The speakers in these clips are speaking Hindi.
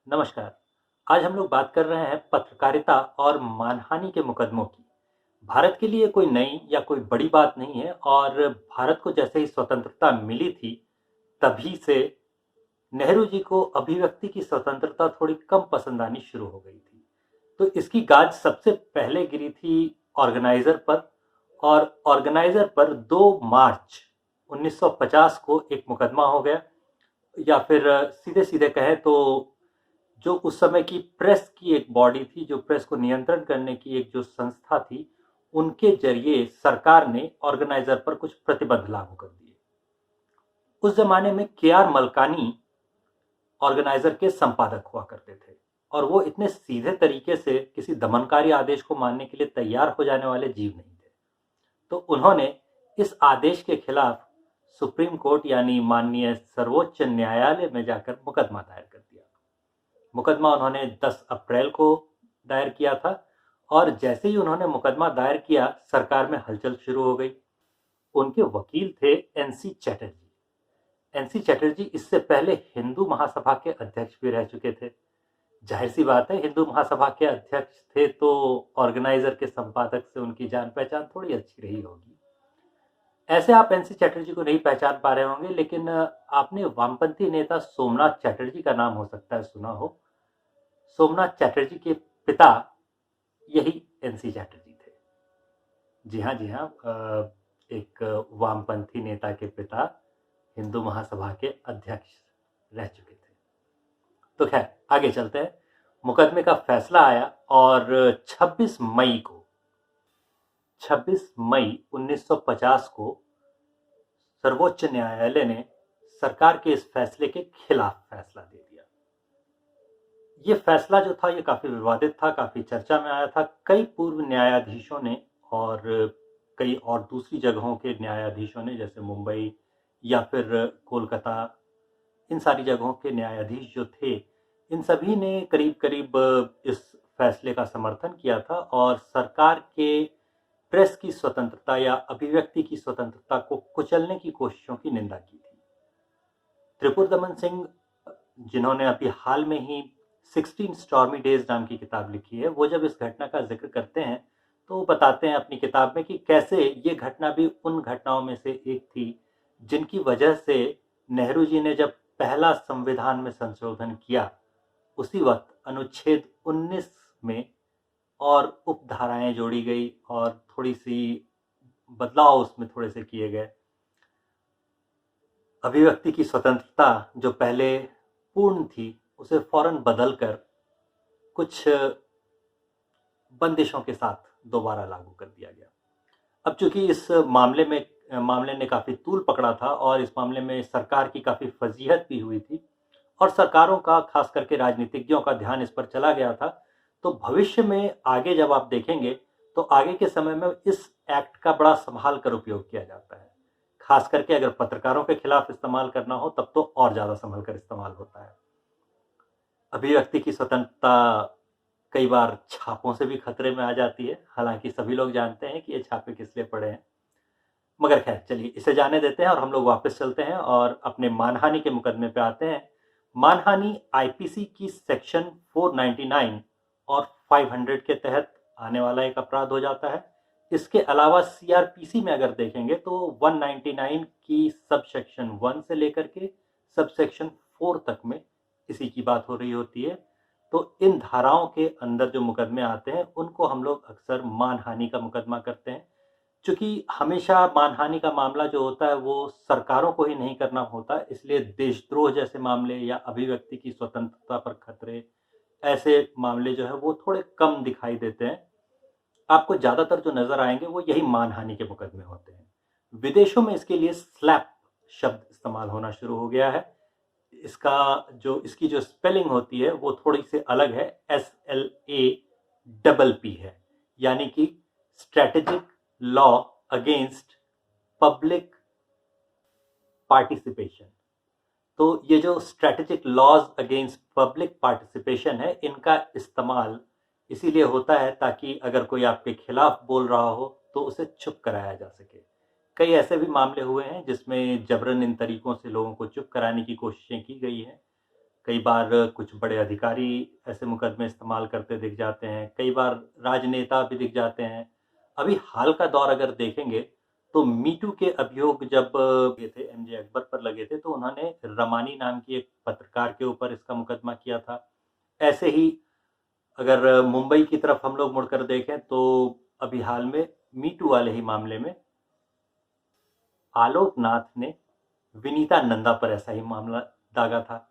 नमस्कार। आज हम लोग बात कर रहे हैं पत्रकारिता और मानहानि के मुकदमों की। भारत के लिए कोई नई या कोई बड़ी बात नहीं है और भारत को जैसे ही स्वतंत्रता मिली थी, तभी से नेहरू जी को अभिव्यक्ति की स्वतंत्रता थोड़ी कम पसंद आनी शुरू हो गई थी। तो इसकी गाज सबसे पहले गिरी थी ऑर्गेनाइजर पर, और ऑर्गेनाइजर पर 2 मार्च 1950 को एक मुकदमा हो गया। या फिर सीधे-सीधे कहें तो जो उस समय की प्रेस की एक बॉडी थी, जो प्रेस को नियंत्रण करने की एक जो संस्था थी, उनके जरिए सरकार ने ऑर्गेनाइजर पर कुछ प्रतिबंध लागू कर दिए। उस जमाने में के आर मलकानी ऑर्गेनाइजर के संपादक हुआ करते थे, और वो इतने सीधे तरीके से किसी दमनकारी आदेश को मानने के लिए तैयार हो जाने वाले जीव नहीं थे। तो उन्होंने इस आदेश के खिलाफ सुप्रीम कोर्ट यानी माननीय सर्वोच्च न्यायालय में जाकर मुकदमा दायर कर दिया। मुकदमा उन्होंने 10 अप्रैल को दायर किया था, और जैसे ही उन्होंने मुकदमा दायर किया, सरकार में हलचल शुरू हो गई। उनके वकील थे एनसी चैटर्जी। एनसी चैटर्जी इससे पहले हिंदू महासभा के अध्यक्ष भी रह चुके थे। जाहिर सी बात है, हिंदू महासभा के अध्यक्ष थे तो ऑर्गेनाइजर के संपादक से उनकी जान पहचान थोड़ी अच्छी रही होगी। ऐसे आप एनसी चैटर्जी को नहीं पहचान पा रहे होंगे, लेकिन आपने वामपंथी नेता सोमनाथ चैटर्जी का नाम हो सकता है सुना हो। सोमनाथ चैटर्जी के पिता यही एनसी चैटर्जी थे। जी हाँ, जी हाँ। एक वामपंथी नेता के पिता हिंदू महासभा के अध्यक्ष रह चुके थे। तो खैर, आगे चलते हैं। मुकदमे का फैसला आया और 26 मई 1950 को सर्वोच्च न्यायालय ने सरकार के इस फैसले के खिलाफ फैसला दे दिया। ये फैसला जो था, ये काफी विवादित था, काफी चर्चा में आया था। कई पूर्व न्यायाधीशों ने और कई और दूसरी जगहों के न्यायाधीशों ने, जैसे मुंबई या फिर कोलकाता, इन सारी जगहों के न्यायाधीश जो थे, इन सभी ने करीब करीब इस फैसले का समर्थन किया था और सरकार के प्रेस की स्वतंत्रता या अभिव्यक्ति की स्वतंत्रता को कुचलने की कोशिशों की निंदा की थी। त्रिपुरदमन सिंह, जिन्होंने अभी हाल में ही 16 स्टॉर्मी डेज नाम की किताब लिखी है, वो जब इस घटना का जिक्र करते हैं तो वो बताते हैं अपनी किताब में कि कैसे ये घटना भी उन घटनाओं में से एक थी जिनकी वजह से नेहरू जी ने जब पहला संविधान में संशोधन किया, उसी वक्त अनुच्छेद 19 में और उपधाराएं जोड़ी गई और थोड़ी सी बदलाव उसमें थोड़े से किए गए। अभिव्यक्ति की स्वतंत्रता जो पहले पूर्ण थी, उसे फौरन बदलकर कुछ बंदिशों के साथ दोबारा लागू कर दिया गया। अब चूंकि इस मामले ने काफी तूल पकड़ा था और इस मामले में सरकार की काफी फजीहत भी हुई थी, और सरकारों का, खास करके राजनीतिज्ञों का ध्यान इस पर चला गया था। तो भविष्य में आगे जब आप देखेंगे तो आगे के समय में इस एक्ट का बड़ा संभाल कर उपयोग किया जाता है। खास करके अगर पत्रकारों के खिलाफ इस्तेमाल करना हो, तब तो और ज्यादा संभल कर इस्तेमाल होता है। अभिव्यक्ति की स्वतंत्रता कई बार छापों से भी खतरे में आ जाती है, हालांकि सभी लोग जानते हैं कि ये छापे किस लिए पड़े हैं। मगर खैर, चलिए इसे जाने देते हैं और हम लोग वापस चलते हैं और अपने मानहानि के मुकदमे पे आते हैं। मानहानि आईपीसी की सेक्शन 499 और 500 के तहत आने वाला एक अपराध हो जाता है। इसके अलावा सीआरपीसी में अगर देखेंगे तो 199 की सब सेक्शन 1 से लेकर के सब सेक्शन 4 तक में इसी की बात हो रही होती है। तो इन धाराओं के अंदर जो मुकदमे आते हैं, उनको हम लोग अक्सर मानहानि का मुकदमा करते हैं। चूंकि हमेशा मानहानि का मामला जो होता है वो सरकारों को ही नहीं करना होता, इसलिए देशद्रोह जैसे मामले या अभिव्यक्ति की स्वतंत्रता पर खतरे, ऐसे मामले जो है वो थोड़े कम दिखाई देते हैं। आपको ज्यादातर जो नजर आएंगे वो यही मानहानि के मुकदमे होते हैं। विदेशों में इसके लिए स्लैप शब्द इस्तेमाल होना शुरू हो गया है। इसकी जो स्पेलिंग होती है वो थोड़ी सी अलग है, SLAPP है, यानी कि strategic law against public participation. तो ये जो strategic laws against public participation है, इनका इस्तेमाल इसीलिए होता है ताकि अगर कोई आपके खिलाफ बोल रहा हो तो उसे चुप कराया जा सके। कई ऐसे भी मामले हुए हैं जिसमें जबरन इन तरीकों से लोगों को चुप कराने की कोशिशें की गई हैं। कई बार कुछ बड़े अधिकारी ऐसे मुकदमे इस्तेमाल करते दिख जाते हैं, कई बार राजनेता भी दिख जाते हैं। अभी हाल का दौर अगर देखेंगे तो मी टू के अभियोग जब ये थे एमजे अकबर पर लगे थे तो उन्होंने रमानी नाम की एक पत्रकार के ऊपर इसका मुकदमा किया था। ऐसे ही अगर मुंबई की तरफ हम लोग मुड़कर देखें तो अभी हाल में मी टू वाले ही मामले में आलोक नाथ ने विनीता नंदा पर ऐसा ही मामला दागा था।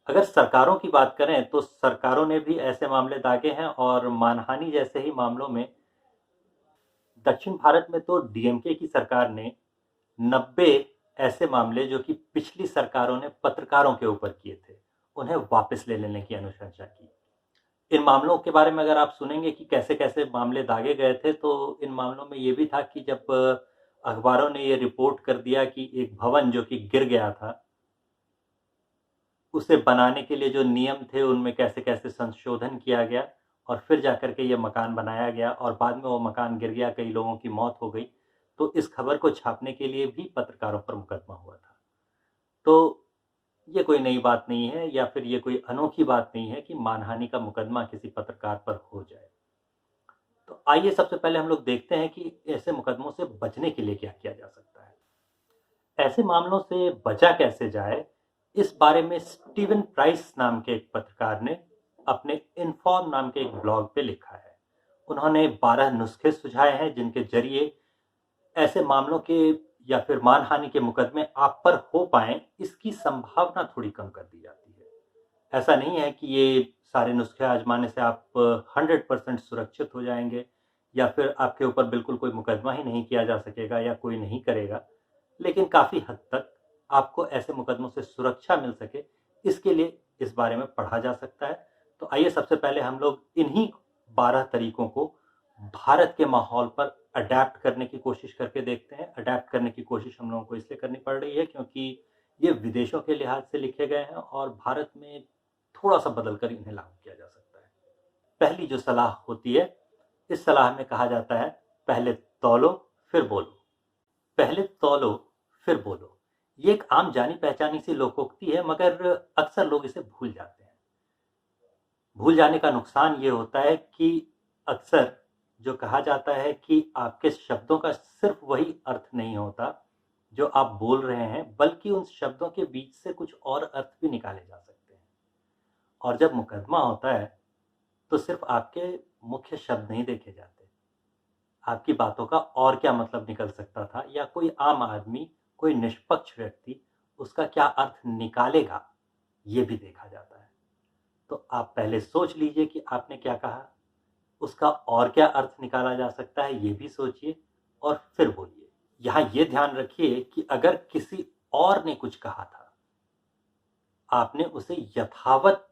अगर सरकारों की बात करें तो सरकारों ने भी ऐसे मामले दागे हैं और मानहानि जैसे ही मामलों में दक्षिण भारत में तो डीएमके की सरकार ने 90 ऐसे मामले जो कि पिछली सरकारों ने पत्रकारों के ऊपर किए थे, उन्हें वापस ले लेने की अनुशंसा की। इन मामलों के बारे में अगर आप सुनेंगे कि कैसे-कैसे मामले दागे गए थे, तो इन मामलों में ये भी था कि जब अखबारों ने ये रिपोर्ट कर दिया कि एक भवन जो कि गिर गया था, उसे बनाने के लिए जो नियम थे उनमें कैसे-कैसे संशोधन किया गया और फिर जाकर के ये मकान बनाया गया और बाद में वो मकान गिर गया, कई लोगों की मौत हो गई। तो इस खबर को छापने के लिए भी पत्रकारों पर मुकदमा हुआ था। तो ये कोई नई बात नहीं है या फिर ये कोई अनोखी बात नहीं है कि मानहानि का मुकदमा किसी पत्रकार पर हो जाए। तो आइए सबसे पहले हम लोग देखते हैं कि ऐसे मुकदमों से बचने के लिए क्या किया जा सकता है। ऐसे मामलों से बचा कैसे जाए, इस बारे में स्टीवन प्राइस नाम के एक पत्रकार ने अपने इन्फॉर्म नाम के एक ब्लॉग पे लिखा है। उन्होंने 12 नुस्खे सुझाए हैं जिनके जरिए ऐसे मामलों के या फिर मानहानि के मुकदमे आप पर हो पाएँ, इसकी संभावना थोड़ी कम कर दी जाती है। ऐसा नहीं है कि ये सारे नुस्खे आज़माने से आप 100% सुरक्षित हो जाएँगे या फिर आपके ऊपर बिल्कुल कोई मुकदमा ही नहीं किया जा सकेगा या कोई नहीं करेगा। लेकिन काफ़ी हद तक आपको ऐसे मुकदमों से सुरक्षा मिल सके, इसके लिए इस बारे में पढ़ा जा सकता है। तो आइए सबसे पहले हम लोग इन्हीं 12 तरीकों को भारत के माहौल पर अडैप्ट करने की कोशिश करके देखते हैं। अडैप्ट करने की कोशिश हम लोगों को इसलिए करनी पड़ रही है क्योंकि ये विदेशों के लिहाज से लिखे गए हैं और भारत में थोड़ा-सा बदल कर इन्हें लागू किया जा सकता है। पहली जो सलाह होती है, इस सलाह में कहा जाता है, पहले तौलो, फिर बोलो। पहले तौलो, फिर बोलो। ये एक आम जानी-पहचानी सी लोकोक्ति है मगर अक्सर लोग इसे भूल जाते हैं। भूल जाने का नुकसान ये होता है कि अक्सर जो कहा जाता है कि आपके शब्दों का सिर्फ वही अर्थ नहीं होता, जो आप बोल रहे हैं, बल्कि उन शब्दों के बीच से कुछ और अर्थ भी निकाले जा सकते हैं। और जब मुकदमा होता है, तो सिर्फ आपके मुख्य शब्द नहीं देखे जाते। आपकी बातों का और क्या मतलब निकल सकता था या कोई आम आदमी, कोई निष्पक्ष व्यक्ति उसका क्या अर्थ निकालेगा, ये भी देखा जाता है। तो आप पहले सोच लीजिए कि आपने क्या कहा, उसका और क्या अर्थ निकाला जा सकता है, ये भी सोचिए और फिर बोलिए। यहाँ ये ध्यान रखिए कि अगर किसी और ने कुछ कहा था, आपने उसे यथावत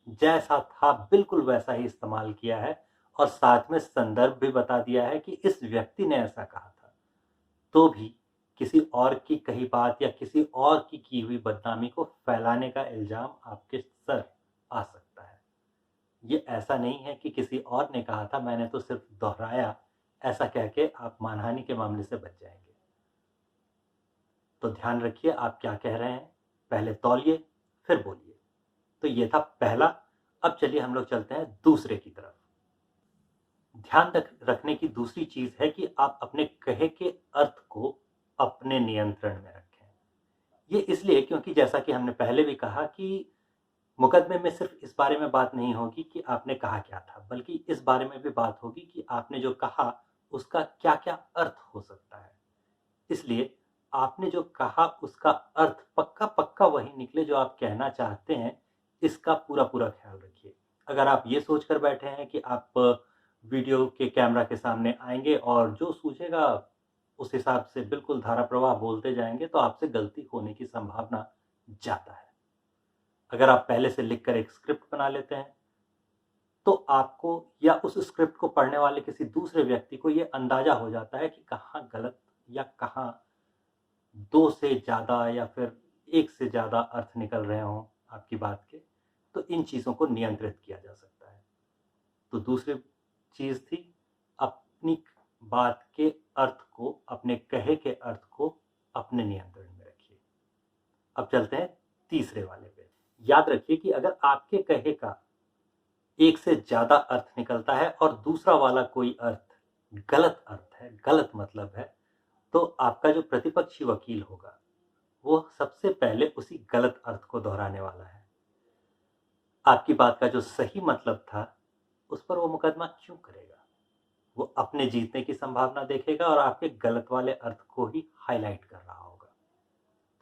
जैसा था बिल्कुल वैसा ही इस्तेमाल किया है और साथ में संदर्भ भी बता दिया है कि इस व्यक्ति ने ऐसा कहा था। तो भी किसी और की कही बात या किसी और की हुई बदनामी को फैलाने का इल्ज़ाम आपके सर आ सकता है। ये ऐसा नहीं है कि किसी और ने कहा था, मैंने तो सिर्फ दोहराया, ऐसा कह के आप मानहानि के मामले से बच जाएँगे। तो ध्यान रखिए आप क्या कह रहे हैं, पहले तौलिए, फिर बोलिए। तो ये था पहला। अब चलिए हम लोग चलते हैं दूसरे की तरफ। ध्यान रखने की दूसरी चीज़ है कि आप अपने कहे के अर्थ को अपने नियंत्रण में रखें। ये इसलिए क्योंकि जैसा कि हमने पहले भी कहा कि मुकदमे में सिर्फ इस बारे में बात नहीं होगी कि आपने कहा क्या था, बल्कि इस बारे में भी बात होगी कि आपने जो कहा, उसका क्या-क्या अर्थ हो सकता है। इसलिए आपने जो कहा उसका अर्थ पक्का-पक्का वही निकले जो आप कहना चाहते हैं, इसका पूरा-पूरा ख़्याल रखिए। अगर आप ये सोचकर बैठे हैं कि आप वीडियो के कैमरा के सामने आएँगे और जो सूझेगा उस हिसाब से बिल्कुल धारा प्रवाह बोलते जाएँगे, तो आपसे गलती होने की संभावना ज़्यादा है। अगर आप पहले से लिख कर एक स्क्रिप्ट बना लेते हैं, तो आपको या उस स्क्रिप्ट को पढ़ने वाले किसी दूसरे व्यक्ति को ये अंदाज़ा हो जाता है कि कहाँ गलत या कहाँ 2 से ज़्यादा या फिर 1 से ज़्यादा अर्थ निकल रहे हों आपकी बात के, तो इन चीज़ों को नियंत्रित किया जा सकता है। तो दूसरी चीज़ थी, अपनी बात के अर्थ को, अपने कहे के अर्थ को अपने नियंत्रण में रखिए। अब चलते हैं तीसरे वाले पे। याद रखिए कि अगर आपके कहे का एक से ज़्यादा अर्थ निकलता है और दूसरा वाला कोई गलत अर्थ है, गलत मतलब है, तो आपका जो प्रतिपक्षी वकील होगा, वो सबसे पहले उसी गलत अर्थ को दोहराने वाला है। आपकी बात का जो सही मतलब था, उस पर वो मुकदमा क्यों करेगा? वो अपने जीतने की संभावना देखेगा और आपके गलत वाले अर्थ को ही हाइलाइट कर रहा होगा।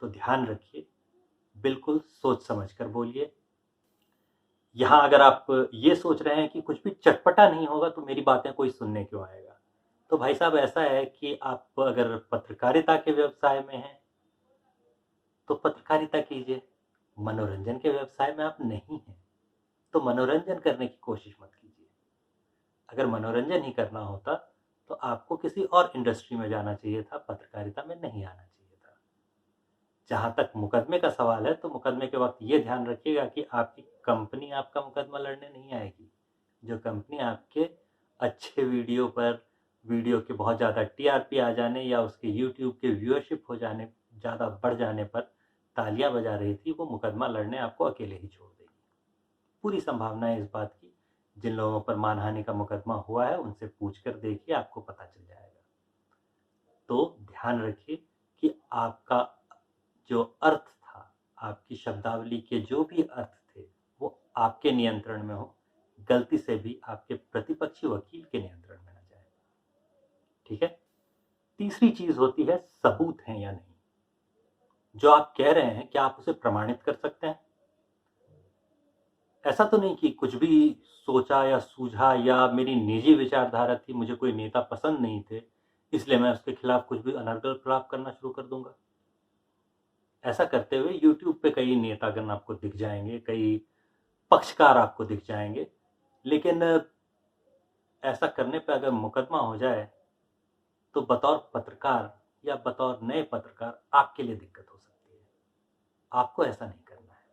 तो ध्यान रखिए, बिल्कुल सोच समझ कर बोलिए। यहाँ अगर आप ये सोच रहे हैं कि कुछ भी चटपटा नहीं होगा तो मेरी बातें कोई सुनने क्यों आएगा? तो भाई साहब ऐसा है कि आप अगर पत्रकारिता के व्यवसाय में हैं, तो पत्रकारिता कीजिए। मनोरंजन के व्यवसाय में आप नहीं हैं, तो मनोरंजन करने की कोशिश मत कीजिए। अगर मनोरंजन ही करना होता, तो आपको किसी और इंडस्ट्री में जाना चाहिए था, पत्रकारिता में नहीं आना चाहिए था। जहाँ तक मुकदमे का सवाल है, तो मुकदमे के वक़्त ये ध्यान रखिएगा कि आपकी कंपनी आपका मुकदमा लड़ने नहीं आएगी। जो कंपनी आपके अच्छे वीडियो पर, वीडियो के बहुत ज़्यादा टीआरपी आ जाने या उसके यूट्यूब के व्यूअरशिप हो जाने, ज़्यादा बढ़ जाने पर तालियां बजा रही थी, वो मुकदमा लड़ने आपको अकेले ही छोड़ देगी। पूरी संभावना है इस बात की। जिन लोगों पर मानहानि का मुकदमा हुआ है, उनसे पूछ कर देखिए, आपको पता चल जाएगा। तो ध्यान रखिए कि आपका जो अर्थ था, आपकी शब्दावली के जो भी अर्थ थे, वो आपके नियंत्रण में हो, गलती से भी आपके प्रतिपक्षी वकील के नियंत्रण में ना जाए। ठीक है? तीसरी चीज होती है सबूत हैं या नहीं। जो आप कह रहे हैं, क्या आप उसे प्रमाणित कर सकते हैं? ऐसा तो नहीं कि कुछ भी सोचा या सूझा या मेरी निजी विचारधारा थी, मुझे कोई नेता पसंद नहीं थे, इसलिए मैं उसके खिलाफ कुछ भी अनर्गल प्रलाप करना शुरू कर दूंगा। ऐसा करते हुए यूट्यूब पे कई नेतागण आपको दिख जाएंगे, कई पक्षकार आपको दिख जाएंगे, लेकिन ऐसा करने पे अगर मुकदमा हो जाए, तो बतौर पत्रकार या बतौर नए पत्रकार आपके लिए दिक्कत हो सकती है। आपको ऐसा नहीं करना है।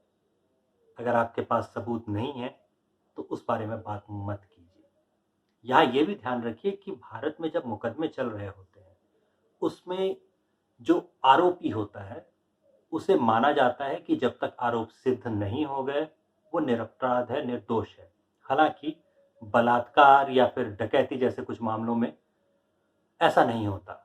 अगर आपके पास सबूत नहीं है, तो उस बारे में बात मत कीजिए। यहाँ ये भी ध्यान रखिए कि भारत में जब मुकदमे चल रहे होते हैं, उसमें जो आरोपी होता है, उसे माना जाता है कि जब तक आरोप सिद्ध नहीं हो गए, वो निरपराध है, निर्दोष है। हालांकि बलात्कार या फिर डकैती जैसे कुछ मामलों में ऐसा नहीं होता।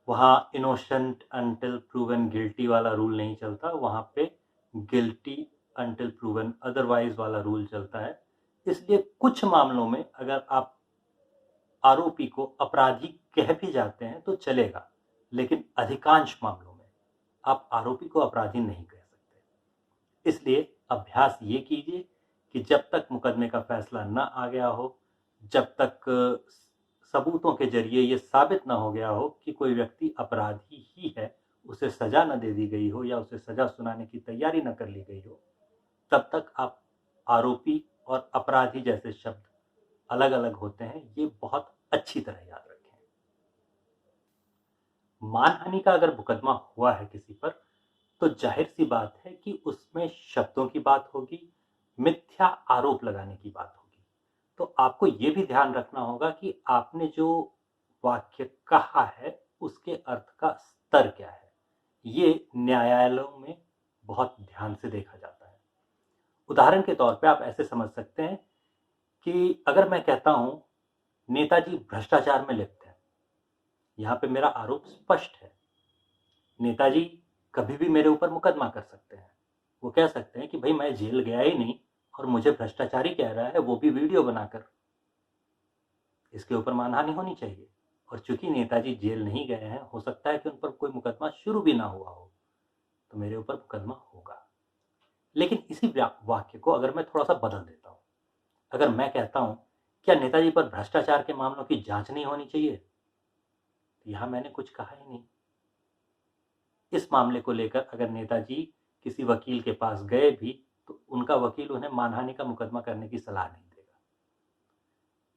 वहाँ इनोसेंट अंटिल प्रूवन गिल्टी वाला रूल नहीं चलता, वहाँ पे गिल्टी अंटिल प्रूवन अदरवाइज वाला रूल चलता है। इसलिए कुछ मामलों में अगर आप आरोपी को अपराधी कह भी जाते हैं तो चलेगा, लेकिन अधिकांश मामलों में आप आरोपी को अपराधी नहीं कह सकते। इसलिए अभ्यास ये कीजिए कि जब तक मुकदमे का फैसला न आ गया हो, जब तक सबूतों के जरिए ये साबित ना हो गया हो कि कोई व्यक्ति अपराधी ही है, उसे सजा न दे दी गई हो या उसे सजा सुनाने की तैयारी न कर ली गई हो, तब तक आप आरोपी और अपराधी जैसे शब्द अलग अलग होते हैं, ये बहुत अच्छी तरह याद रखें। मानहानि का अगर मुकदमा हुआ है किसी पर, तो जाहिर सी बात है कि उसमें शब्दों की बात होगी, मिथ्या आरोप लगाने की बात होगी। तो आपको ये भी ध्यान रखना होगा कि आपने जो वाक्य कहा है, उसके अर्थ का स्तर क्या है। ये न्यायालयों में बहुत ध्यान से देखा जाता है। उदाहरण के तौर पे आप ऐसे समझ सकते हैं कि अगर मैं कहता हूं नेताजी भ्रष्टाचार में लिप्त हैं, यहां पे मेरा आरोप स्पष्ट है। नेताजी कभी भी मेरे ऊपर मुकदमा कर सकते हैं। वो कह सकते हैं कि भाई मैं जेल गया ही नहीं और मुझे भ्रष्टाचारी कह रहा है, वो भी वीडियो बनाकर। इसके ऊपर मानहानि होनी चाहिए। और चूंकि नेताजी जेल नहीं गए हैं, हो सकता है कि उन पर कोई मुकदमा शुरू भी ना हुआ हो, तो मेरे ऊपर मुकदमा होगा। लेकिन इसी वाक्य को अगर मैं थोड़ा सा बदल देता हूं, अगर मैं कहता हूं क्या नेताजी पर भ्रष्टाचार के मामलों की जांच नहीं होनी चाहिए, तो यहां मैंने कुछ कहा ही नहीं। इस मामले को लेकर अगर नेताजी किसी वकील के पास गए भी, तो उनका वकील उन्हें मानहानि का मुकदमा करने की सलाह नहीं देगा।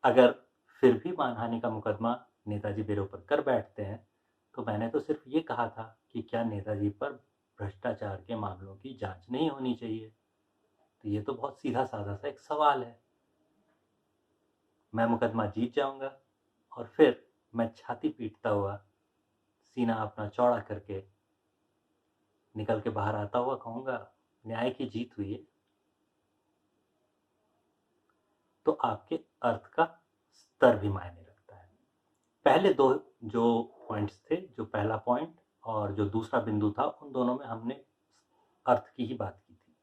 अगर फिर भी मानहानि का मुकदमा नेताजी मेरे ऊपर कर बैठते हैं, तो मैंने तो सिर्फ ये कहा था कि क्या नेताजी पर भ्रष्टाचार के मामलों की जांच नहीं होनी चाहिए। तो ये तो बहुत सीधा साधा सा एक सवाल है। मैं मुकदमा जीत जाऊंगा और फिर मैं छाती पीटता हुआ, सीना अपना चौड़ा करके निकल के बाहर आता हुआ कहूंगा, न्याय की जीत हुई है, तो आपके अर्थ का स्तर भी मायने रखता है। पहले दो जो पॉइंट्स थे, जो पहला पॉइंट और जो दूसरा बिंदु था, उन दोनों में हमने अर्थ की ही बात की थी।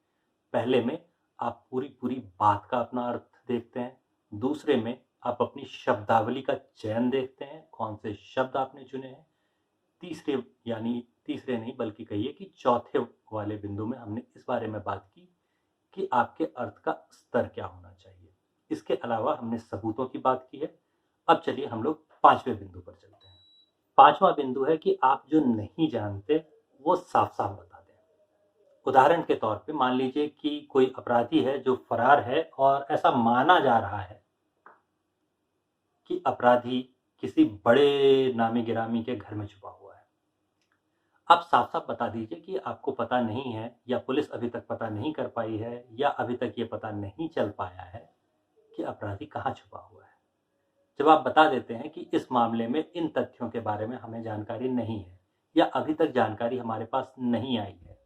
पहले में आप पूरी पूरी बात का अपना अर्थ देखते हैं, दूसरे में आप अपनी शब्दावली का चयन देखते हैं, कौन से शब्द आपने चुने हैं, तीसरे यानी तीसरे नहीं बल्कि कहिए कि चौथे वाले बिंदु में हमने इस बारे में बात की कि आपके अर्थ का स्तर क्या होना चाहिए। इसके अलावा हमने सबूतों की बात की है। अब चलिए हम लोग पांचवें बिंदु पर चलते हैं। पांचवा बिंदु है कि आप जो नहीं जानते वो साफ साफ बता दें। उदाहरण के तौर पे मान लीजिए कि कोई अपराधी है जो फरार है और ऐसा माना जा रहा है कि अपराधी किसी बड़े नामी गिरामी के घर में छुपा हुआ है। आप साफ साफ बता दीजिए कि आपको पता नहीं है, या पुलिस अभी तक पता नहीं कर पाई है, या अभी तक ये पता नहीं चल पाया है कि अपराधी कहाँ छुपा हुआ है। जब आप बता देते हैं कि इस मामले में इन तथ्यों के बारे में हमें जानकारी नहीं है, या अभी तक जानकारी हमारे पास नहीं आई है,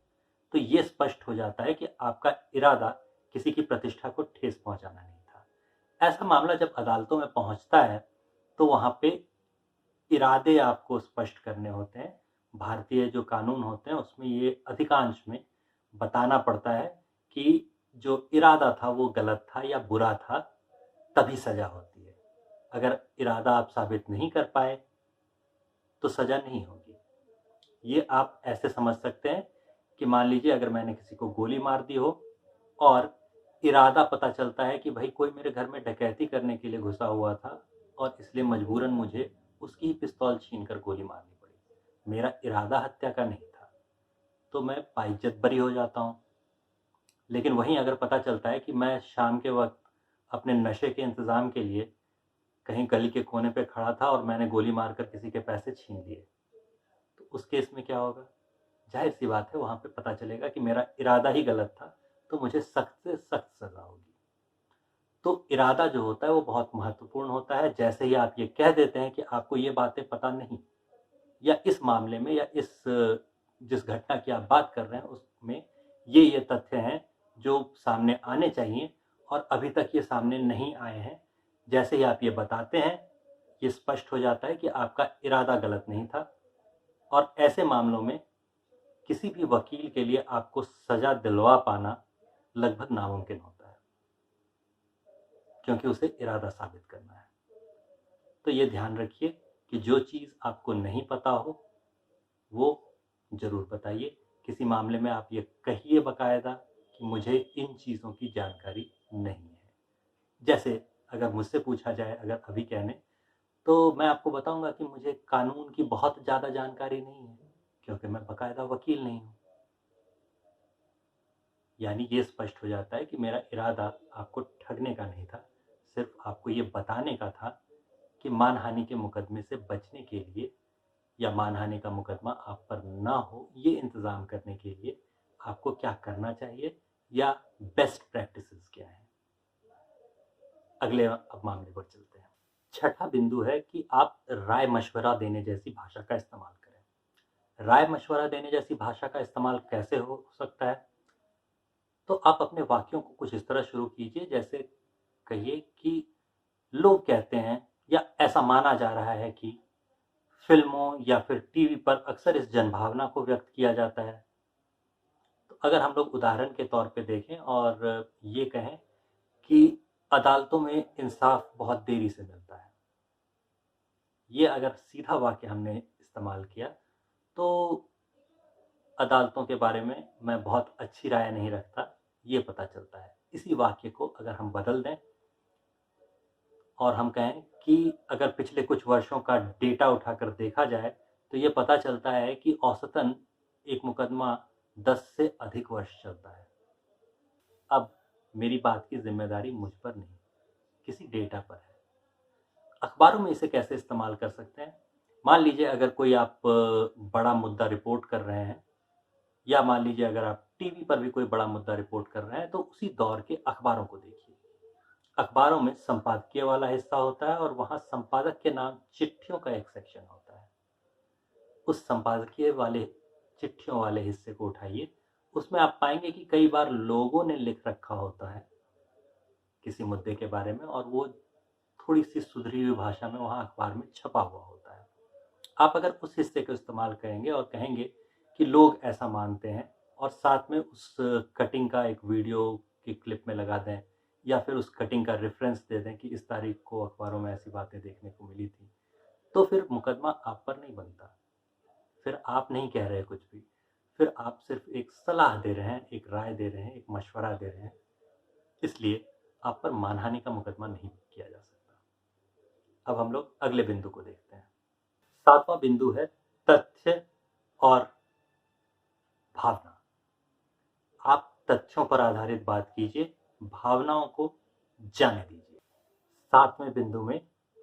तो ये स्पष्ट हो जाता है कि आपका इरादा किसी की प्रतिष्ठा को ठेस पहुंचाना नहीं था। ऐसा मामला जब अदालतों में पहुंचता है तो वहां पे इरादे आपको स्पष्ट करने होते हैं। भारतीय जो कानून होते हैं उसमें ये अधिकांश में बताना पड़ता है कि जो इरादा था वो गलत था या बुरा था, तभी सजा होती है। अगर इरादा आप साबित नहीं कर पाए तो सजा नहीं होगी। ये आप ऐसे समझ सकते हैं कि मान लीजिए अगर मैंने किसी को गोली मार दी हो और इरादा पता चलता है कि भाई कोई मेरे घर में डकैती करने के लिए घुसा हुआ था और इसलिए मजबूरन मुझे उसकी ही पिस्तौल छीनकर गोली मारनी पड़ी, मेरा इरादा हत्या का नहीं था, तो मैं बाइज्जत बरी हो जाता हूँ। लेकिन वहीं अगर पता चलता है कि मैं शाम के वक्त अपने नशे के इंतज़ाम के लिए कहीं गली के कोने पे खड़ा था और मैंने गोली मारकर किसी के पैसे छीन लिए, तो उस केस में क्या होगा? जाहिर सी बात है वहाँ पे पता चलेगा कि मेरा इरादा ही गलत था, तो मुझे सख्त से सख्त सज़ा होगी। तो इरादा जो होता है वो बहुत महत्वपूर्ण होता है। जैसे ही आप ये कह देते हैं कि आपको ये बातें पता नहीं, या इस मामले में या इस जिस घटना की आप बात कर रहे हैं उसमें ये तथ्य हैं जो सामने आने चाहिए और अभी तक ये सामने नहीं आए हैं। जैसे ही आप ये बताते हैं, ये स्पष्ट हो जाता है कि आपका इरादा गलत नहीं था, और ऐसे मामलों में किसी भी वकील के लिए आपको सज़ा दिलवा पाना लगभग नामुमकिन होता है, क्योंकि उसे इरादा साबित करना है। तो ये ध्यान रखिए कि जो चीज़ आपको नहीं पता हो वो ज़रूर बताइए। किसी मामले में आप ये कहिए बाकायदा कि मुझे इन चीज़ों की जानकारी नहीं है। जैसे अगर मुझसे पूछा जाए, अगर अभी कहने, तो मैं आपको बताऊंगा कि मुझे कानून की बहुत ज़्यादा जानकारी नहीं है, क्योंकि मैं बाकायदा वकील नहीं हूँ। यानी ये स्पष्ट हो जाता है कि मेरा इरादा आपको ठगने का नहीं था, सिर्फ आपको ये बताने का था कि मानहानि के मुकदमे से बचने के लिए, या मानहानि का मुकदमा आप पर ना हो, ये इंतज़ाम करने के लिए आपको क्या करना चाहिए, या बेस्ट प्रैक्टिसेस क्या हैं। अगले अब मामले पर चलते हैं। छठा बिंदु है कि आप राय मशवरा देने जैसी भाषा का इस्तेमाल करें। राय मशवरा देने जैसी भाषा का इस्तेमाल कैसे हो सकता है? तो आप अपने वाक्यों को कुछ इस तरह शुरू कीजिए, जैसे कहिए कि लोग कहते हैं, या ऐसा माना जा रहा है कि फिल्मों या फिर टीवी पर अक्सर इस जनभावना को व्यक्त किया जाता है। तो अगर हम लोग उदाहरण के तौर पे देखें और ये कहें कि अदालतों में इंसाफ बहुत देरी से मिलता है, ये अगर सीधा वाक्य हमने इस्तेमाल किया तो अदालतों के बारे में मैं बहुत अच्छी राय नहीं रखता, ये पता चलता है। इसी वाक्य को अगर हम बदल दें और हम कहें कि अगर पिछले कुछ वर्षों का डेटा उठाकर देखा जाए तो ये पता चलता है कि औसतन एक मुकदमा 10 से अधिक वर्ष चलता है। अब मेरी बात की जिम्मेदारी मुझ पर नहीं, किसी डेटा पर है। अखबारों में इसे कैसे इस्तेमाल कर सकते हैं? मान लीजिए अगर कोई आप बड़ा मुद्दा रिपोर्ट कर रहे हैं, या मान लीजिए अगर आप टीवी पर भी कोई बड़ा मुद्दा रिपोर्ट कर रहे हैं, तो उसी दौर के अखबारों को देखिए। अखबारों में संपादकीय वाला हिस्सा होता है और वहां संपादक के नाम चिट्ठियों का एक सेक्शन होता है। उस संपादकीय वाले चिट्ठियों वाले हिस्से को उठाइए उसमें आप पाएंगे कि कई बार लोगों ने लिख रखा होता है किसी मुद्दे के बारे में, और वो थोड़ी सी सुधरी हुई भाषा में वहाँ अखबार में छपा हुआ होता है। आप अगर उस हिस्से को इस्तेमाल करेंगे और कहेंगे कि लोग ऐसा मानते हैं, और साथ में उस कटिंग का एक वीडियो की क्लिप में लगा दें, या फिर उस कटिंग का रेफरेंस दे दें कि इस तारीख को अखबारों में ऐसी बातें देखने को मिली थी, तो फिर मुकदमा आप पर नहीं बनता। फिर आप नहीं कह रहे कुछ भी, फिर आप सिर्फ एक सलाह दे रहे हैं, एक राय दे रहे हैं, एक मशवरा दे रहे हैं। इसलिए आप पर मानहानि का मुकदमा नहीं किया जा सकता। अब हम लोग अगले बिंदु को देखते हैं। 7वां बिंदु है तथ्य और भावना। आप तथ्यों पर आधारित बात कीजिए, भावनाओं को जाने दीजिए। 7वें बिंदु में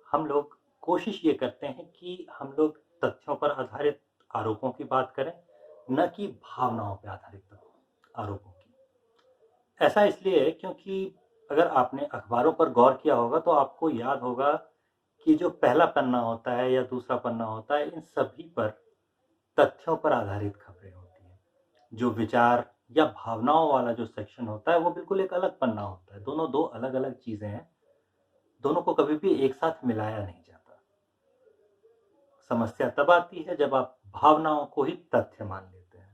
हम लोग कोशिश ये करते हैं कि हम लोग तथ्यों पर आधारित आरोपों की बात करें, न कि भावनाओं पर आधारित आरोपों की। ऐसा इसलिए है क्योंकि अगर आपने अखबारों पर गौर किया होगा तो आपको याद होगा कि जो पहला पन्ना होता है या दूसरा पन्ना होता है, इन सभी पर तथ्यों पर आधारित खबरें होती हैं। जो विचार या भावनाओं वाला जो सेक्शन होता है वो बिल्कुल एक अलग पन्ना होता है। दोनों दो अलग अलग चीजें हैं, दोनों को कभी भी एक साथ मिलाया नहीं जाता। समस्या तब आती है जब आप भावनाओं को ही तथ्य मान लेते हैं।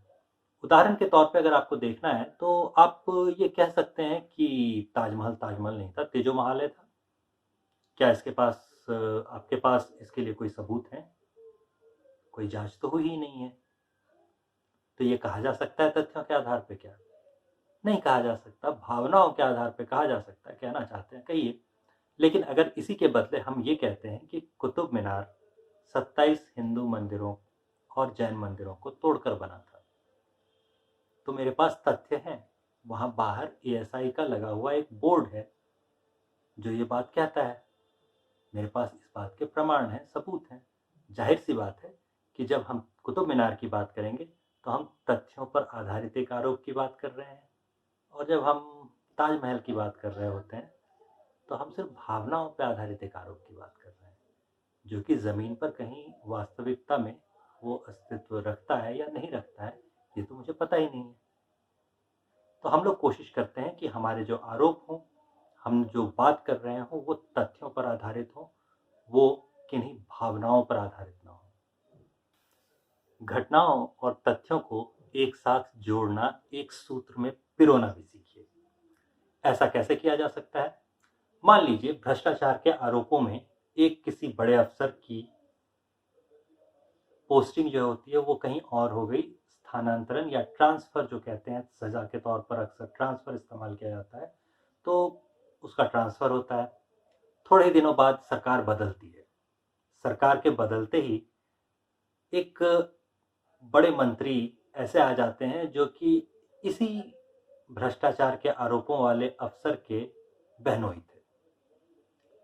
उदाहरण के तौर पे अगर आपको देखना है तो आप ये कह सकते हैं कि ताजमहल नहीं था, तेजो महाल था। क्या इसके पास आपके पास इसके लिए कोई सबूत है? कोई जांच तो हुई ही नहीं है। तो ये कहा जा सकता है तथ्यों के आधार पे? क्या नहीं कहा जा सकता। भावनाओं के आधार पे कहा जा सकता है। कहना चाहते हैं कहिए। लेकिन अगर इसी के बदले हम ये कहते हैं कि कुतुब मीनार 27 हिंदू मंदिरों और जैन मंदिरों को तोड़कर बना था, तो मेरे पास तथ्य हैं। वहां बाहर एएसआई का लगा हुआ एक बोर्ड है जो ये बात कहता है। मेरे पास इस बात के प्रमाण हैं, सबूत हैं। जाहिर सी बात है कि जब हम कुतुब मीनार की बात करेंगे तो हम तथ्यों पर आधारित एक आरोप की बात कर रहे हैं, और जब हम ताजमहल की बात कर रहे होते हैं तो हम सिर्फ भावनाओं पर आधारित एक आरोप की बात कर रहे हैं, जो कि ज़मीन पर कहीं वास्तविकता में वो अस्तित्व रखता है या नहीं रखता है, ये तो मुझे पता ही नहीं है। तो हम लोग कोशिश करते हैं कि हमारे जो आरोप हों, हम जो बात कर रहे हों, वो तथ्यों पर आधारित हों, वो किन्हीं भावनाओं पर आधारित ना हो। घटनाओं और तथ्यों को एक साथ जोड़ना, एक सूत्र में पिरोना भी सीखिए। ऐसा कैसे किया जा सकता है? मान लीजिए भ्रष्टाचार के आरोपों में एक किसी बड़े अफसर की पोस्टिंग जो होती है वो कहीं और हो गई, स्थानांतरण या ट्रांसफर जो कहते हैं, सजा के तौर पर अक्सर ट्रांसफर इस्तेमाल किया जाता है। तो उसका ट्रांसफर होता है। थोड़े दिनों बाद सरकार बदलती है। सरकार के बदलते ही एक बड़े मंत्री ऐसे आ जाते हैं जो कि इसी भ्रष्टाचार के आरोपों वाले अफसर के बहनोई थे,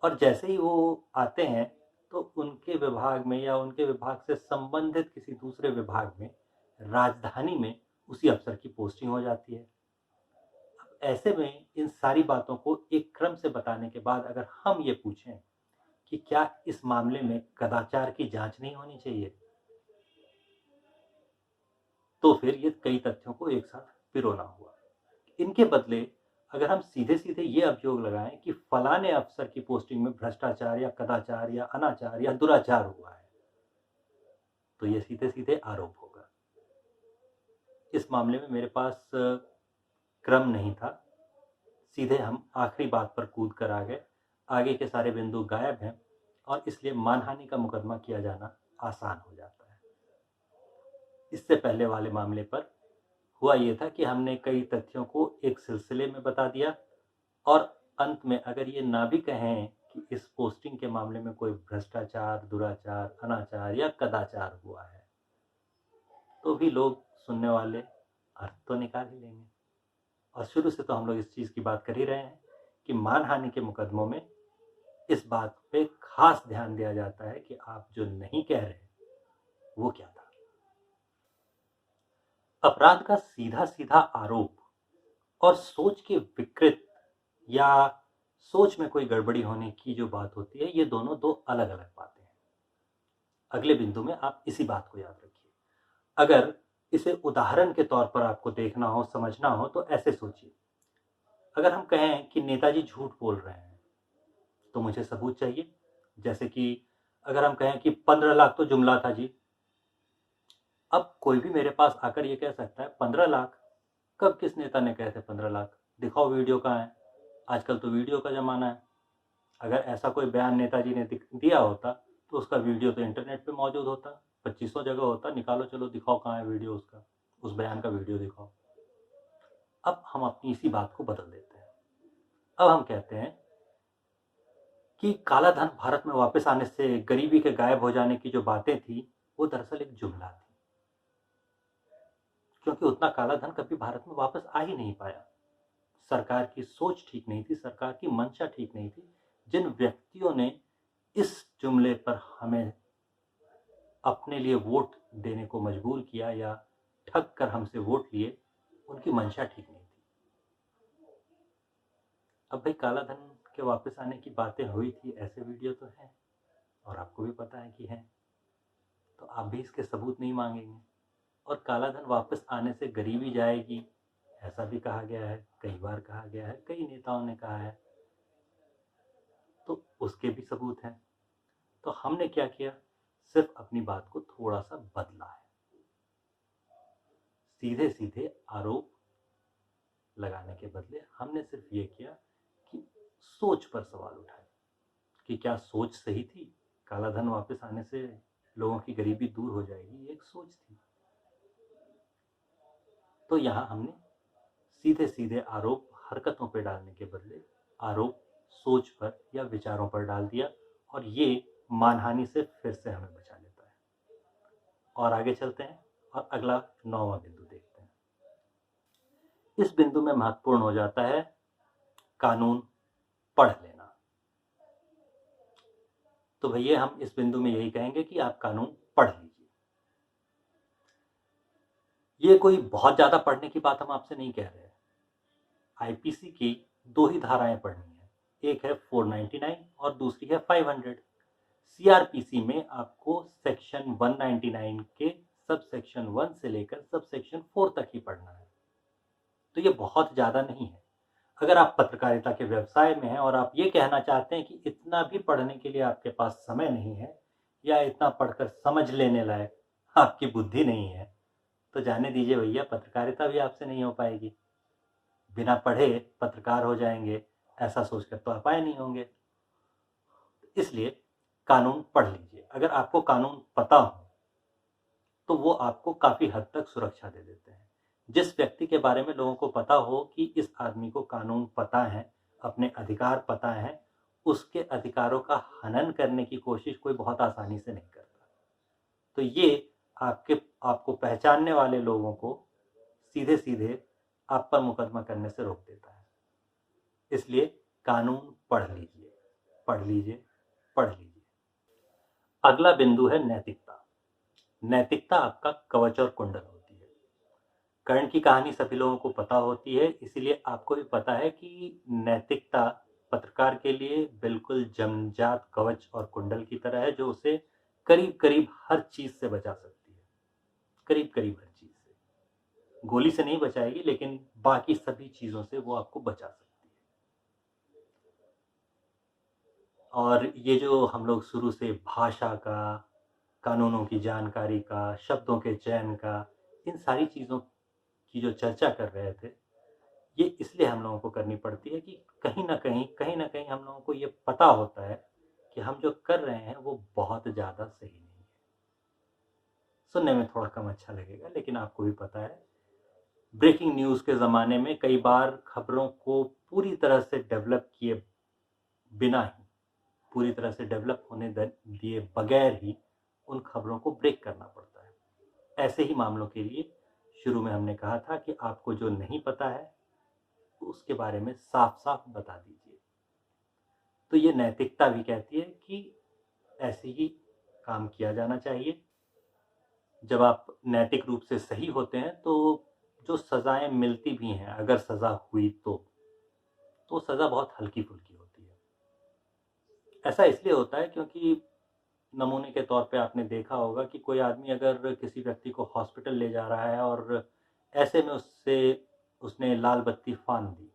और जैसे ही वो आते हैं तो उनके विभाग में या उनके विभाग से संबंधित किसी दूसरे विभाग में, राजधानी में, उसी अफसर की पोस्टिंग हो जाती है। अब ऐसे में इन सारी बातों को एक क्रम से बताने के बाद अगर हम ये पूछें कि क्या इस मामले में कदाचार की जांच नहीं होनी चाहिए, तो फिर ये कई तथ्यों को एक साथ पिरोना हुआ। इनके बदले अगर हम सीधे सीधे ये अभियोग लगाएं कि फलाने अफसर की पोस्टिंग में भ्रष्टाचार या कदाचार या अनाचार या दुराचार हुआ है, तो ये सीधे सीधे आरोप होगा। इस मामले में मेरे पास क्रम नहीं था, सीधे हम आखिरी बात पर कूद कर आ गए। आगे के सारे बिंदु गायब हैं, और इसलिए मानहानि का मुकदमा किया जाना आसान हो जाता है। इससे पहले वाले मामले पर हुआ ये था कि हमने कई तथ्यों को एक सिलसिले में बता दिया, और अंत में अगर ये ना भी कहें कि इस पोस्टिंग के मामले में कोई भ्रष्टाचार, दुराचार, अनाचार या कदाचार हुआ है, तो भी लोग, सुनने वाले, अर्थ तो निकाल ही लेंगे। और शुरू से तो हम लोग इस चीज़ की बात कर ही रहे हैं कि मानहानि के मुकदमों में इस बात पे खास ध्यान दिया जाता है कि आप जो नहीं कह रहे वो क्या था। अपराध का सीधा सीधा आरोप और सोच के विकृत या सोच में कोई गड़बड़ी होने की जो बात होती है, ये दोनों दो अलग अलग बातें हैं। अगले बिंदु में आप इसी बात को याद रखिए। अगर इसे उदाहरण के तौर पर आपको देखना हो, समझना हो तो ऐसे सोचिए। अगर हम कहें कि नेताजी झूठ बोल रहे हैं, तो मुझे सबूत चाहिए। जैसे कि अगर हम कहें कि 15 लाख तो जुमला था जी। अब कोई भी मेरे पास आकर ये कह सकता है 15 लाख? कब किस नेता ने कहे थे 15 लाख? दिखाओ वीडियो कहाँ है? आजकल तो वीडियो का ज़माना है। अगर ऐसा कोई बयान नेताजी ने दिया होता तो उसका वीडियो तो इंटरनेट पे मौजूद होता, 2500 जगह होता। निकालो, चलो दिखाओ कहाँ है वीडियो उसका, उस बयान का वीडियो दिखाओ। अब हम अपनी इसी बात को बदल देते हैं। अब हम कहते हैं कि काला धन भारत में वापस आने से गरीबी के गायब हो जाने की जो बातें थी, वो दरअसल एक जुमला थी। क्योंकि उतना काला धन कभी भारत में वापस आ ही नहीं पाया। सरकार की सोच ठीक नहीं थी, सरकार की मंशा ठीक नहीं थी। जिन व्यक्तियों ने इस जुमले पर हमें अपने लिए वोट देने को मजबूर किया या ठग कर हमसे वोट लिए, उनकी मंशा ठीक नहीं थी। अब भाई काला धन के वापस आने की बातें हुई थी, ऐसे वीडियो तो हैं और आपको भी पता है कि हैं, तो आप भी इसके सबूत नहीं मांगेंगे। और काला धन वापस आने से गरीबी जाएगी, ऐसा भी कहा गया है, कई बार कहा गया है, कई नेताओं ने कहा है, तो उसके भी सबूत हैं। तो हमने क्या किया, सिर्फ अपनी बात को थोड़ा सा बदला है। सीधे सीधे आरोप लगाने के बदले हमने सिर्फ ये किया कि सोच पर सवाल उठाए कि क्या सोच सही थी? काला धन वापस आने से लोगों की गरीबी दूर हो जाएगी, ये एक सोच थी। तो यहाँ हमने सीधे सीधे आरोप हरकतों पर डालने के बदले आरोप सोच पर या विचारों पर डाल दिया, और ये मानहानि से फिर से हमें बचा लेता है। और आगे चलते हैं और अगला 9वां बिंदु देखते हैं। इस बिंदु में महत्वपूर्ण हो जाता है कानून पढ़ लेना। तो भैया हम इस बिंदु में यही कहेंगे कि आप कानून पढ़ लीजिए। ये कोई बहुत ज्यादा पढ़ने की बात हम आपसे नहीं कह रहे हैं। आईपीसी की 2 ही धाराएं पढ़नी है, एक है 499 और दूसरी है 500। सीआरपीसी में आपको सेक्शन 199 के सब सेक्शन 1 से लेकर सब सेक्शन 4 तक ही पढ़ना है, तो ये बहुत ज़्यादा नहीं है। अगर आप पत्रकारिता के व्यवसाय में हैं और आप ये कहना चाहते हैं कि इतना भी पढ़ने के लिए आपके पास समय नहीं है या इतना पढ़कर समझ लेने लायक आपकी बुद्धि नहीं है, तो जाने दीजिए भैया, पत्रकारिता भी आपसे नहीं हो पाएगी। बिना पढ़े पत्रकार हो जाएंगे, ऐसा सोचकर तो आप आए नहीं होंगे। इसलिए कानून पढ़ लीजिए। अगर आपको कानून पता हो तो वो आपको काफ़ी हद तक सुरक्षा दे देते हैं। जिस व्यक्ति के बारे में लोगों को पता हो कि इस आदमी को कानून पता है, अपने अधिकार पता है, उसके अधिकारों का हनन करने की कोशिश कोई बहुत आसानी से नहीं करता। तो ये आपको पहचानने वाले लोगों को सीधे सीधे आप पर मुकदमा करने से रोक देता है। इसलिए कानून पढ़ लीजिए, पढ़ लीजिए, पढ़ लीजिए। अगला बिंदु है नैतिकता। नैतिकता आपका कवच और कुंडल होती है। कर्ण की कहानी सभी लोगों को पता होती है, इसीलिए आपको भी पता है कि नैतिकता पत्रकार के लिए बिल्कुल जमजात कवच और कुंडल की तरह है, जो उसे करीब करीब हर चीज से बचा सकती है। करीब करीब हर चीज से, गोली से नहीं बचाएगी लेकिन बाकी सभी चीजों से वो आपको बचा सकती है। और ये जो हम लोग शुरू से भाषा का, कानूनों की जानकारी का, शब्दों के चयन का, इन सारी चीज़ों की जो चर्चा कर रहे थे, ये इसलिए हम लोगों को करनी पड़ती है कि कहीं ना कहीं हम लोगों को ये पता होता है कि हम जो कर रहे हैं वो बहुत ज़्यादा सही नहीं है। सुनने में थोड़ा कम अच्छा लगेगा, लेकिन आपको भी पता है ब्रेकिंग न्यूज़ के ज़माने में कई बार खबरों को पूरी तरह से डेवलप किए बिना ही, पूरी तरह से डेवलप होने दिए बगैर ही उन खबरों को ब्रेक करना पड़ता है। ऐसे ही मामलों के लिए शुरू में हमने कहा था कि आपको जो नहीं पता है उसके बारे में साफ साफ बता दीजिए। तो ये नैतिकता भी कहती है कि ऐसे ही काम किया जाना चाहिए। जब आप नैतिक रूप से सही होते हैं तो जो सजाएं मिलती भी हैं, अगर सजा हुई तो सजा बहुत हल्की फुल्की होती है। ऐसा इसलिए होता है क्योंकि नमूने के तौर पे आपने देखा होगा कि कोई आदमी अगर किसी व्यक्ति को हॉस्पिटल ले जा रहा है और ऐसे में उससे उसने लाल बत्ती फान दी,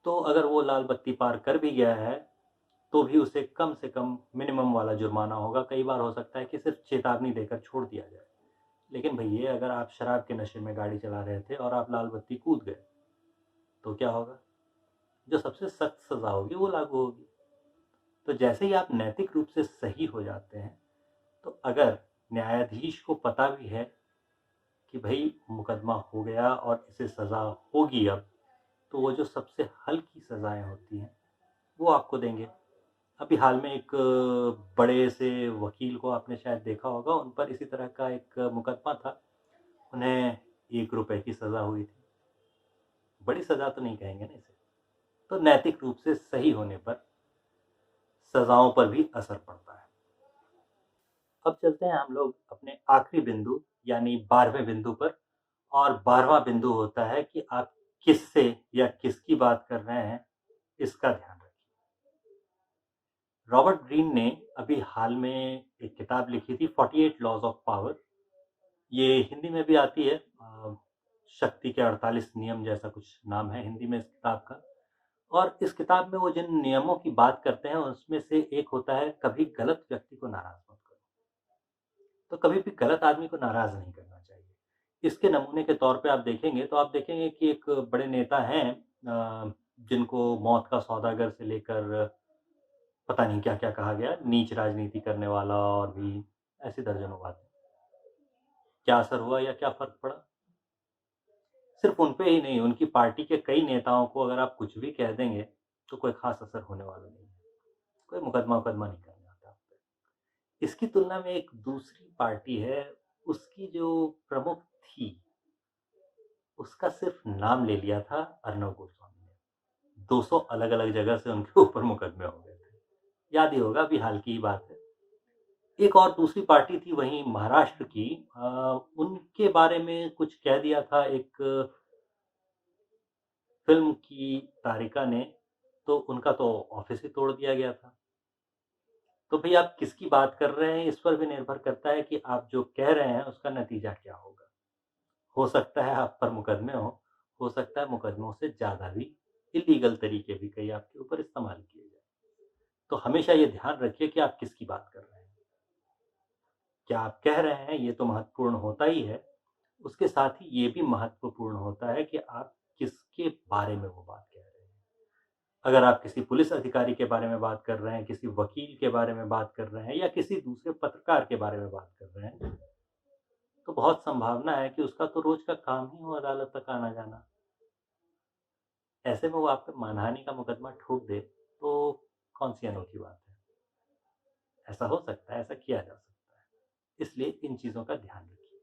तो अगर वो लाल बत्ती पार कर भी गया है, तो भी उसे कम से कम मिनिमम वाला जुर्माना होगा। कई बार हो सकता है कि सिर्फ़ चेतावनी देकर छोड़ दिया जाए। लेकिन भैया अगर आप शराब के नशे में गाड़ी चला रहे थे और आप लाल बत्ती कूद गए, तो क्या होगा? जो सबसे सख्त सज़ा होगी वो लागू होगी। तो जैसे ही आप नैतिक रूप से सही हो जाते हैं, तो अगर न्यायाधीश को पता भी है कि भई मुकदमा हो गया और इसे सज़ा होगी अब, तो वो जो सबसे हल्की सज़ाएँ होती हैं, वो आपको देंगे। अभी हाल में एक बड़े से वकील को आपने शायद देखा होगा, उन पर इसी तरह का एक मुकदमा था। उन्हें ₹1 की सज़ा हुई थी। बड़ी सज़ा तो नहीं कहेंगे ना इसे। तो नैतिक रूप से सही होने पर सज़ाओं पर भी असर पड़ता है। अब चलते हैं हम लोग अपने आखिरी बिंदु यानी 12वें बिंदु पर। और 12वां बिंदु होता है कि आप किससे या किसकी बात कर रहे हैं, इसका ध्यान रखें। रॉबर्ट ग्रीन ने अभी हाल में एक किताब लिखी थी 48 लॉज़ ऑफ पावर। ये हिंदी में भी आती है, शक्ति के 48 नियम जैसा कुछ नाम है हिंदी में इस किताब का। और इस किताब में वो जिन नियमों की बात करते हैं उसमें से एक होता है कभी गलत व्यक्ति को नाराज़ मत करो। तो कभी भी गलत आदमी को नाराज़ नहीं करना चाहिए। इसके नमूने के तौर पे आप देखेंगे तो आप देखेंगे कि एक बड़े नेता हैं, जिनको मौत का सौदागर से लेकर पता नहीं क्या-क्या कहा गया, नीच राजनीति करने वाला और भी ऐसी दर्जनों बातें। क्या असर हुआ या क्या फ़र्क पड़ा? सिर्फ़ उन पे ही नहीं, उनकी पार्टी के कई नेताओं को अगर आप कुछ भी कह देंगे, तो कोई ख़ास असर होने वाला नहीं है। कोई मुकदमा-वुकदमा नहीं करने आता आप पे। इसकी तुलना में एक दूसरी पार्टी है, उसकी जो प्रमुख थी, उसका सिर्फ़ नाम ले लिया था अर्नब गोस्वामी ने। 200 अलग-अलग जगह से उनके ऊपर मुकदमे हो गए थे। याद ही होगा, अभी हाल की ही बात है। एक और दूसरी पार्टी थी वहीं महाराष्ट्र की, उनके बारे में कुछ कह दिया था एक फ़िल्म की तारिका ने, तो उनका तो ऑफ़िस ही तोड़ दिया गया था। तो भई आप किसकी बात कर रहे हैं, इस पर भी निर्भर करता है कि आप जो कह रहे हैं उसका नतीजा क्या होगा। हो सकता है आप पर मुकदमे हों, हो सकता है मुकदमों से ज़्यादा भी इल्लीगल तरीके भी कई आपके ऊपर इस्तेमाल किए जाएँ। तो हमेशा ये ध्यान रखिए कि आप किसकी बात कर रहे हैं। क्या आप कह रहे हैं ये तो महत्वपूर्ण होता ही है, उसके साथ ही ये भी महत्वपूर्ण होता है कि आप किसके बारे में वो बात कह रहे हैं। अगर आप किसी पुलिस अधिकारी के बारे में बात कर रहे हैं, किसी वकील के बारे में बात कर रहे हैं या किसी दूसरे पत्रकार के बारे में बात कर रहे हैं, तो बहुत संभावना है कि उसका तो रोज़ का काम ही हो अदालत तक आना-जाना। ऐसे में वो आप पे मानहानि का मुकदमा ठोक दे, तो कौन-सी अनोखी बात है। ऐसा हो सकता है, ऐसा किया जा सकता है। इसलिए इन चीज़ों का ध्यान रखिए।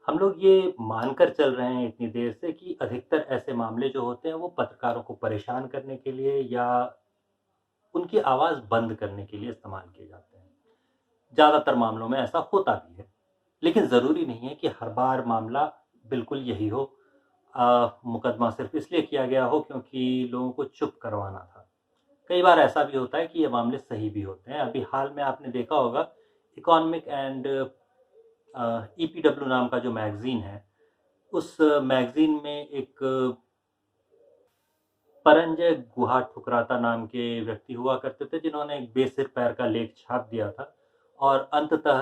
हम लोग ये मानकर चल रहे हैं इतनी देर से कि अधिकतर ऐसे मामले जो होते हैं वो पत्रकारों को परेशान करने के लिए या उनकी आवाज़ बंद करने के लिए इस्तेमाल किए जाते हैं। ज़्यादातर मामलों में ऐसा होता भी है, लेकिन ज़रूरी नहीं है कि हर बार मामला बिल्कुल यही हो। मुकदमा सिर्फ़ इसलिए किया गया हो क्योंकि लोगों को चुप करवाना था। कई बार ऐसा भी होता है कि ये मामले सही भी होते हैं। अभी हाल में आपने देखा होगा इकोनॉमिक एंड ईपीडब्ल्यू नाम का जो मैगज़ीन है, उस मैगज़ीन में एक परंजय गुहा ठुकराता नाम के व्यक्ति हुआ करते थे, जिन्होंने एक बेसिर पैर का लेख छाप दिया था और अंततः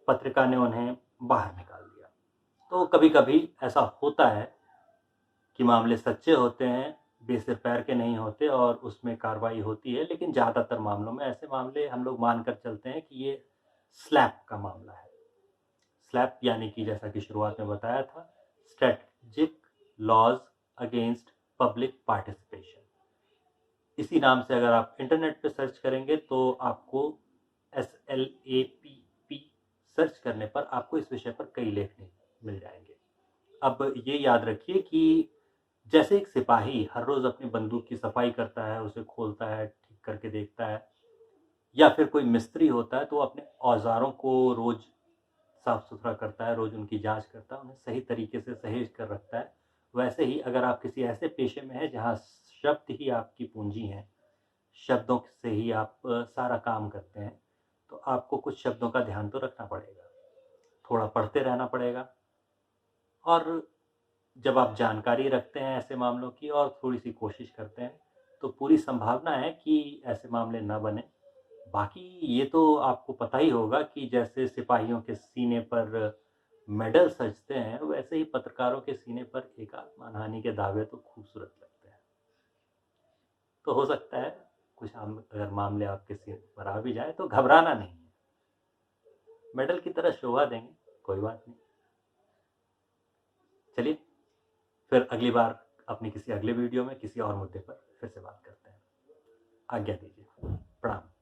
पत्रिका ने उन्हें बाहर निकाल दिया। तो कभी-कभी ऐसा होता है कि मामले सच्चे होते हैं, बेसिर पैर के नहीं होते और उसमें कार्रवाई होती है, लेकिन ज़्यादातर मामलों में ऐसे मामले हम लोग मानकर चलते हैं कि ये स्लैप का मामला है। स्लैप यानी कि जैसा कि शुरुआत में बताया था, strategic laws against public participation. इसी नाम से अगर आप इंटरनेट पे सर्च करेंगे तो आपको SLAPP सर्च करने पर आपको इस विषय पर कई लेख मिल जाएँगे। अब ये याद रखिए कि जैसे एक सिपाही हर रोज़ अपनी बंदूक की सफाई करता है, उसे खोलता है, ठीक करके देखता है, या फिर कोई मिस्त्री होता है तो वो अपने औज़ारों को रोज़ साफ-सुथरा करता है, रोज़ उनकी जाँच करता है, उन्हें सही तरीके से सहेज कर रखता है। वैसे ही अगर आप किसी ऐसे पेशे में हैं जहाँ शब्द ही आपकी पूँजी हैं, शब्दों से ही आप सारा काम करते हैं, तो आपको कुछ शब्दों का ध्यान तो रखना पड़ेगा, थोड़ा पढ़ते रहना पड़ेगा। और जब आप जानकारी रखते हैं ऐसे मामलों की और थोड़ी-सी कोशिश करते हैं, तो पूरी संभावना है कि ऐसे मामले ना बनें। बाकी ये तो आपको पता ही होगा कि जैसे सिपाहियों के सीने पर मेडल सजते हैं, वैसे ही पत्रकारों के सीने पर एकाध मानहानि के दावे तो खूबसूरत लगते हैं। तो हो सकता है कुछ अगर मामले आपके सिर पर आ भी जाए तो घबराना नहीं है। मेडल की तरह शोभा देंगे, कोई बात नहीं। चलिए, फिर अगली बार अपनी किसी अगले वीडियो में किसी और मुद्दे पर फिर से बात करते हैं। आज्ञा दीजिए।